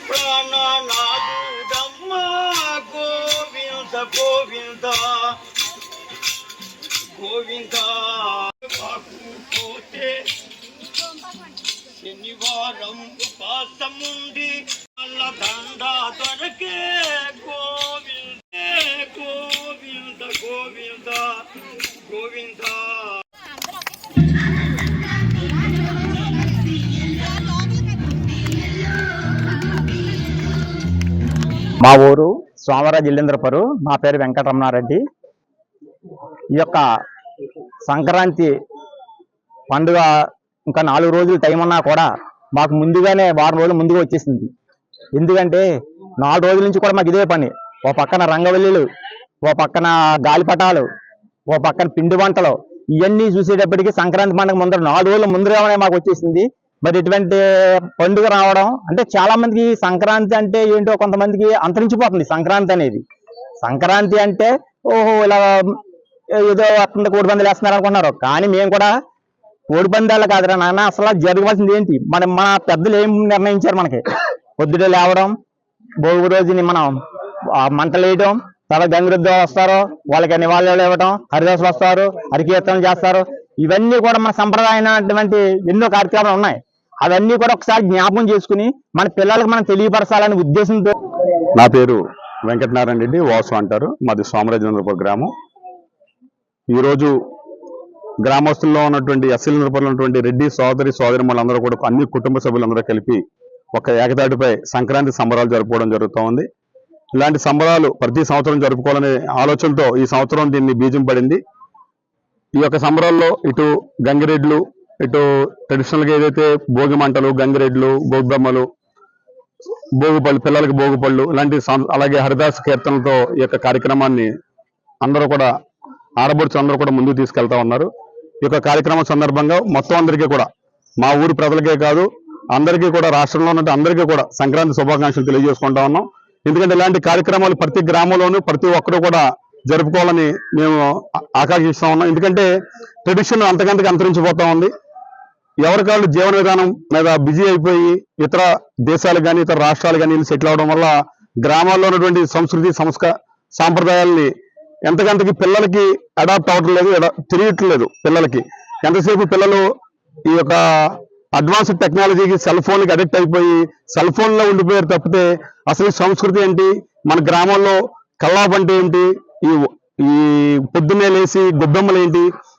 ప్రాణనాథుడమ్మ గోవింద గోవింద గోవింద పోతే శనివారం ఉపాసముండి అల్ల దండ దొరకే గోవింద గోవింద గోవింద గోవింద. మా ఊరు సోమవారం జిల్లేంద్రపురం. నా పేరు వెంకటరమణారెడ్డి. ఈ యొక్క సంక్రాంతి పండుగ ఇంకా 4 రోజులు టైం ఉన్నా కూడా మాకు ముందుగానే వారం రోజులు ముందుగా వచ్చేసింది. ఎందుకంటే 4 రోజుల నుంచి కూడా మాకు ఇదే పని. ఓ పక్కన రంగవల్లిలు, ఓ పక్కన గాలిపటాలు, ఓ పక్కన పిండి వంటలు, ఇవన్నీ చూసేటప్పటికి సంక్రాంతి పండుగ ముందర 4 రోజుల ముందుగానే మాకు వచ్చేసింది. మరి ఇటువంటి పండుగ రావడం అంటే చాలా మందికి సంక్రాంతి అంటే ఏంటో కొంతమందికి అంతరించిపోతుంది. సంక్రాంతి అనేది, సంక్రాంతి అంటే ఓహో ఇలా ఏదో అక్కడ కోడి పందాలు వేస్తున్నారు అనుకున్నారు. కానీ మేము కూడా కోడి పందాలు కాదురా నాన్న, అసలు జరగవలసింది ఏంటి, మన పెద్దలు ఏం నిర్ణయించారు మనకి. పొద్దుటే లేవడం, భోగి రోజుని మనం మంటలు వేయడం, తర్వాత గంగిరెద్దు వస్తారు, వాళ్ళకి నివాళులు ఇవ్వడం, హరిదాసులు వస్తారు, హరికీర్తనలు చేస్తారు. ఇవన్నీ కూడా మన సంప్రదాయమైనటువంటి ఎన్నో కార్యక్రమాలు ఉన్నాయి. అవన్నీ కూడా ఒకసారి జ్ఞాపకం చేసుకుని మన పిల్లలకు మనం తెలియపరచాలనే ఉద్దేశంతో. నా పేరు వెంకటనారాయణ రెడ్డి, వాసు అంటారు. మాది సోమరాజేంద్రపురం గ్రామం. ఈరోజు గ్రామస్తుల్లో ఉన్నటువంటి ఎస్ఎల్నపురంలో ఉన్నటువంటి రెడ్డి సోదరిమణులందరూ కూడా అన్ని కుటుంబ సభ్యులందరూ కలిపి ఒక ఏకతాటిపై సంక్రాంతి సంబరాలు జరుపుకోవడం జరుగుతూ ఉంది. ఇలాంటి సంబరాలు ప్రతి సంవత్సరం జరుపుకోవాలనే ఆలోచనతో ఈ సంవత్సరం దీన్ని బీజం పడింది. ఈ యొక్క సంబరాల్లో ఇటు గంగిరెడ్లు, ఇటు ట్రెడిషనల్గా ఏదైతే భోగి మంటలు, గంగిరెడ్లు, గోబ్బెమ్మలు, భోగిపళ్ళు, పిల్లలకి భోగిపళ్ళు ఇలాంటి, అలాగే హరిదాస్ కీర్తనలతో ఈ యొక్క కార్యక్రమాన్ని అందరూ కూడా ఆడబడుచు అందరూ కూడా ముందుకు తీసుకెళ్తా ఉన్నారు. ఈ యొక్క కార్యక్రమం సందర్భంగా మొత్తం అందరికీ కూడా, మా ఊరి ప్రజలకే కాదు అందరికీ కూడా, రాష్ట్రంలో ఉన్న అందరికీ కూడా సంక్రాంతి శుభాకాంక్షలు తెలియజేసుకుంటా ఉన్నాం. ఎందుకంటే ఇలాంటి కార్యక్రమాలు ప్రతి గ్రామంలోనూ ప్రతి ఒక్కరు కూడా జరుపుకోవాలని మేము ఆకాంక్షిస్తా ఉన్నాం. ఎందుకంటే ట్రెడిషన్ అంతకంతకు అంతరించిపోతా ఉంది. ఎవరికాళ్ళు జీవన విధానం మీద బిజీ అయిపోయి ఇతర దేశాలు కానీ ఇతర రాష్ట్రాలు కానీ సెటిల్ అవడం వల్ల గ్రామాల్లో ఉన్నటువంటి సంస్కృతి సాంప్రదాయాల్ని ఎంతకంతకి పిల్లలకి అడాప్ట్ అవ్వటం లేదు, తెలియట్లేదు. పిల్లలకి ఎంతసేపు పిల్లలు ఈ యొక్క అడ్వాన్స్డ్ టెక్నాలజీకి, సెల్ ఫోన్కి అడిక్ట్ అయిపోయి సెల్ ఫోన్లో ఉండిపోయారు తప్పితే అసలు సంస్కృతి ఏంటి, మన గ్రామంలో కల్లాపంటే ఏంటి, ఈ పొద్దున్నే లేచి గొబ్బెమ్మలు ఏంటి,